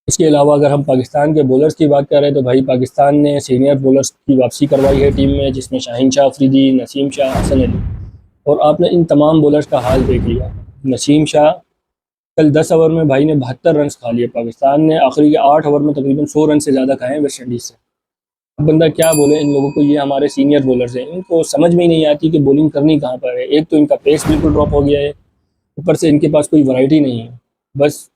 इसके अलावा अगर हम पाकिस्तान के बॉलर्स की बात करें तो भाई पाकिस्तान ने सीनियर बॉलर्स की वापसी करवाई है टीम में, जिसमें शाहीन शाह अफरीदी, नसीम शाह, हसन अली। और आपने इन तमाम बॉलर्स का हाल देख लिया। नसीम शाह कल 10 ओवर में भाई ने 72 रन खा लिए। पाकिस्तान ने आखिरी के 8 ओवर में तकरीबन 100 रन से ज़्यादा खाए हैं वेस्ट इंडीज़ से। अब बंदा क्या बोले इन लोगों को, ये हमारे सीनियर बॉलर्स हैं, इनको समझ में ही नहीं आती कि बॉलिंग करनी कहाँ पर है। एक तो इनका पेस बिल्कुल ड्रॉप हो गया है, ऊपर से इनके पास कोई वैरायटी नहीं है। बस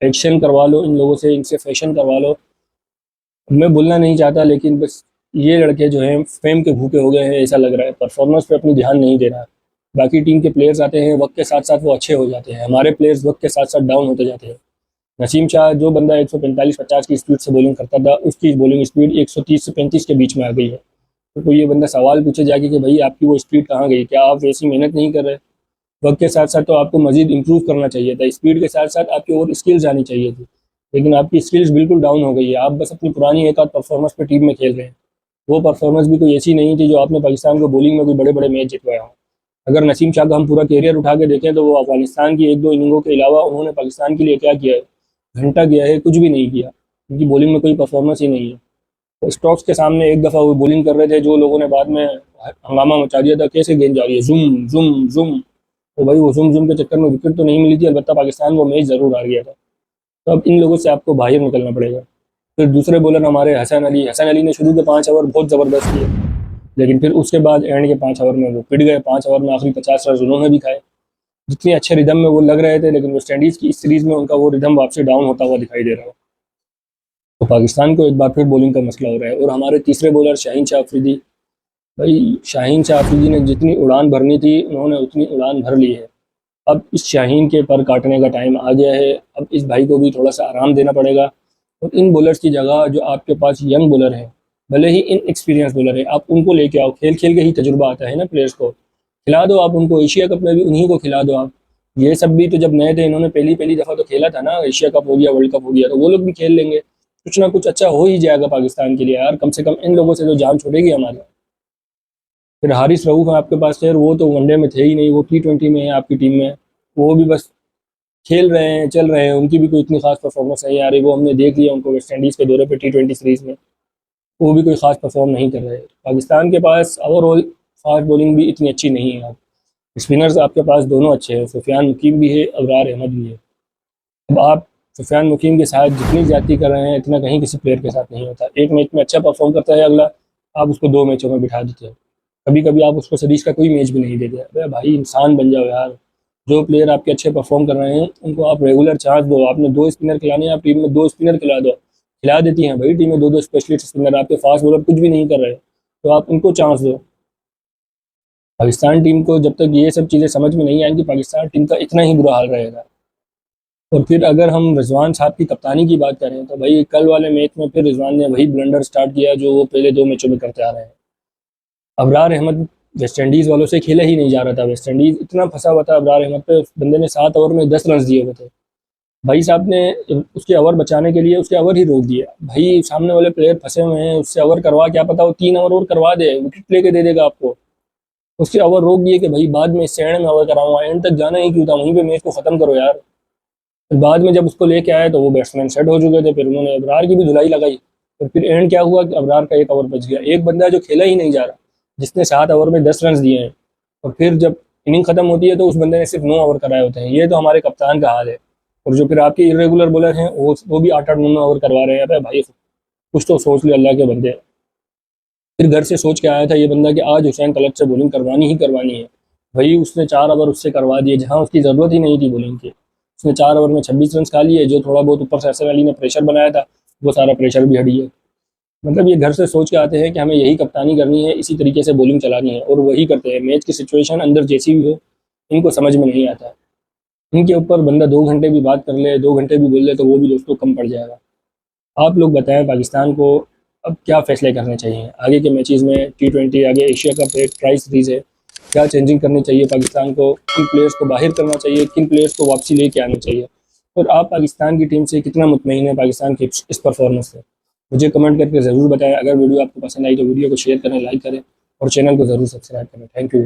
एक्शन करवा लो इन लोगों से, इनसे फैशन करवा लो। मैं बोलना नहीं चाहता लेकिन बस ये लड़के जो हैं फेम के भूखे हो गए हैं ऐसा लग रहा है। परफॉर्मेंस पे अपनी ध्यान नहीं दे रहा। बाकी टीम के प्लेयर्स आते हैं वक्त के साथ साथ वो अच्छे हो जाते हैं, हमारे प्लेयर्स वक्त के साथ साथ डाउन होते जाते हैं। नसीम शाह जो बंदा 145-50 की स्पीड से बॉलिंग करता था, उसकी बॉलिंग स्पीड 130 से 35 के बीच में आ गई है। तो ये बंदा सवाल पूछे जाके कि भाई आपकी वो स्पीड कहाँ गई, क्या आप वैसी मेहनत नहीं कर रहे? वक्त के साथ साथ तो आपको मजीद इंप्रूव करना चाहिए था, स्पीड के साथ साथ आपकी और स्किल्स आनी चाहिए थी। लेकिन आपकी स्किल्स बिल्कुल डाउन हो गई है, आप बस अपनी पुरानी एक आध परफॉर्मेंस पे टीम में खेल रहे हैं। वो परफॉर्मेंस भी कोई ऐसी नहीं थी जो आपने पाकिस्तान को बॉलिंग में कोई बड़े बड़े मैच जितवाया हो। अगर नसीम शाह का हम पूरा कैरियर उठा के देखें तो वो अफगानिस्तान की एक दो इनिंगों के अलावा उन्होंने पाकिस्तान के लिए क्या किया है? घंटा किया है, कुछ भी नहीं किया। उनकी बॉलिंग में कोई परफॉर्मेंस ही नहीं है। तो स्टॉक्स के सामने एक दफ़ा वो बॉलिंग कर रहे थे, जो लोगों ने बाद में हंगामा मचा दिया था, कैसे गेंद जा रही है, जुम जुम जुम। तो भाई वो जुम जुम के चक्कर में विकेट तो नहीं मिली थी, अलबत्ता पाकिस्तान वो मैच ज़रूर हार गया था। तो अब इन लोगों से आपको बाहर निकलना पड़ेगा। फिर दूसरे बॉलर हमारे हसन अली ने शुरू के 5 ओवर बहुत ज़बरदस्त किए, लेकिन फिर उसके बाद एंड के 5 ओवर में वो पिट गए। 5 ओवर में आखिरी 50 रन उन्होंने भी खाए। जितने अच्छे रिदम में वो लग रहे थे, लेकिन वेस्ट इंडीज़ की इस सीरीज़ में उनका वो रिदम वापसी डाउन होता हुआ दिखाई दे रहा है। तो पाकिस्तान को एक बार फिर बॉलिंग का मसला हो रहा है। और हमारे तीसरे बॉलर शाहीन शाह अफरीदी, भाई शाहीन शाह अफरीदी ने जितनी उड़ान भरनी थी उन्होंने उतनी उड़ान भर ली है। अब इस शाहीन के पर काटने का टाइम आ गया है। अब इस भाई को भी थोड़ा सा आराम देना पड़ेगा। और इन बॉलर्स की जगह जो आपके पास यंग बॉलर हैं, भले ही इन एक्सपीरियंस बॉलर है, आप उनको लेके आओ। खेल खेल के ही तजुर्बा आता है ना प्लेयर्स को। खिला दो आप उनको, एशिया कप में भी उन्हीं को खिला दो आप। ये सब भी तो जब नए थे इन्होंने पहली पहली दफ़ा तो खेला था ना, एशिया कप हो गया, वर्ल्ड कप हो गया, तो वो लोग भी खेल लेंगे। कुछ ना कुछ अच्छा हो ही जाएगा पाकिस्तान के लिए यार, कम से कम इन लोगों से तो जान छूटेगी हमारी। फिर हारिस रऊफ है आपके पास यार, वो तो वनडे में थे ही नहीं, वो T20 में है आपकी टीम में। वो भी बस खेल रहे हैं, चल रहे हैं, उनकी भी कोई इतनी खास परफॉर्मेंस नहीं आ रही। वो हमने देख लिया उनको वेस्ट इंडीज़ के दौरे पे T20 सीरीज़ में, वो भी कोई खास परफॉर्म नहीं कर रहे। पाकिस्तान के पास ओवरऑल फास्ट बॉलिंग भी इतनी अच्छी नहीं है। स्पिनर्स आपके पास दोनों अच्छे हैं, सुफियान मुकीम भी है, अबरार अहमद भी है। अब आप सुफियान मुकीम के साथ जितनी ज्यादती कर रहे हैं इतना कहीं किसी प्लेयर के साथ नहीं होता। एक मैच में अच्छा परफॉर्म करता है अगला, आप उसको 2 मैचों में बिठा देते हो। कभी कभी आप उसको सीरीज का कोई मैच भी नहीं देते। अरे भाई इंसान बन जाओ यार। जो प्लेयर आपके अच्छे परफॉर्म कर रहे हैं उनको आप रेगुलर चांस दो। आपने 2 स्पिनर खिलाने हैं, आप टीम में 2 स्पिनर खिला दो। खिला देती हैं भाई टीमें 2-2 स्पेशलिस्ट स्पिनर। आपके फास्ट बॉलर कुछ भी नहीं कर रहे, तो आप उनको चांस दो। पाकिस्तान टीम को जब तक ये सब चीज़ें समझ में नहीं आएंगी, पाकिस्तान टीम का इतना ही बुरा हाल रहेगा। और फिर अगर हम रिजवान साहब की कप्तानी की बात करें तो भाई कल वाले मैच में फिर रिजवान ने वही ब्लंडर स्टार्ट किया जो वो पहले 2 मैचों में करते आ रहे हैं। अबरार अहमद वेस्ट इंडीज़ वालों से खेला ही नहीं जा रहा था। वेस्ट इंडीज़ इतना फंसा हुआ था अबरार अहमद पे, बंदे ने 7 ओवर में 10 रन दिए हुए थे। भाई साहब ने उसके ओवर बचाने के लिए उसके ओवर ही रोक दिया। भाई सामने वाले प्लेयर फंसे हुए हैं, उससे ओवर करवा, क्या पता वो 3 ओवर और करवा दे, विकेट लेके दे देगा आपको। उसके ओवर रोक दिए कि भाई बाद में इससे एंड में ओवर कराऊंगा। एंड तक जाना ही क्यों था, वहीं पे मैच को खत्म करो यार। फिर बाद में जब उसको लेके आए तो वो बैट्समैन सेट हो चुके थे, फिर उन्होंने अबरार की भी धुलाई लगाई। और फिर एंड क्या हुआ कि अबरार का 1 ओवर बच गया। एक बंदा जो खेला ही नहीं जा रहा, जिसने 7 ओवर में 10 रन दिए हैं, और फिर जब इनिंग खत्म होती है तो उस बंदे ने सिर्फ 9 ओवर कराए होते हैं। ये तो हमारे कप्तान का हाल है। और जो फिर आपके इरेगुलर बॉलर हैं वो भी 8-8 9 ओवर करवा रहे हैं। अरे भाई कुछ तो सोच ले अल्लाह के बंदे। फिर घर से सोच के आया था ये बंदा कि आज हुसैन तलत से बॉलिंग करवानी ही करवानी है। भाई उसने 4 ओवर उससे करवा दिए जहां उसकी ज़रूरत ही नहीं थी बॉलिंग की। उसने 4 ओवर में 26 रन खा लिए। जो थोड़ा बहुत ऊपर से हसन अली ने प्रेशर बनाया था, वो सारा प्रेशर भी हट गया। मतलब ये घर से सोच के आते हैं कि हमें यही कप्तानी करनी है, इसी तरीके से बॉलिंग चलानी है, और वही करते हैं। मैच की सिचुएशन अंदर जैसी भी हो, इनको समझ में नहीं आता है। इनके ऊपर बंदा 2 घंटे भी बात कर ले, 2 घंटे भी बोल ले, तो वो भी दोस्तों कम पड़ जाएगा। आप लोग बताएं पाकिस्तान को अब क्या फैसले करने चाहिए आगे के मैचेस में? T20 आगे एशिया कप है, ट्राई सीरीज है, क्या चेंजिंग करनी चाहिए पाकिस्तान को? किन प्लेयर्स को बाहर करना चाहिए, किन प्लेयर्स को वापसी लेके आना चाहिए? और आप पाकिस्तान की टीम से कितना मुतमईन है पाकिस्तान की इस परफॉर्मेंस से? मुझे कमेंट करके ज़रूर बताएं। अगर वीडियो आपको पसंद आई तो वीडियो को शेयर करें, लाइक करें, और चैनल को ज़रूर सब्सक्राइब करें। Thank you.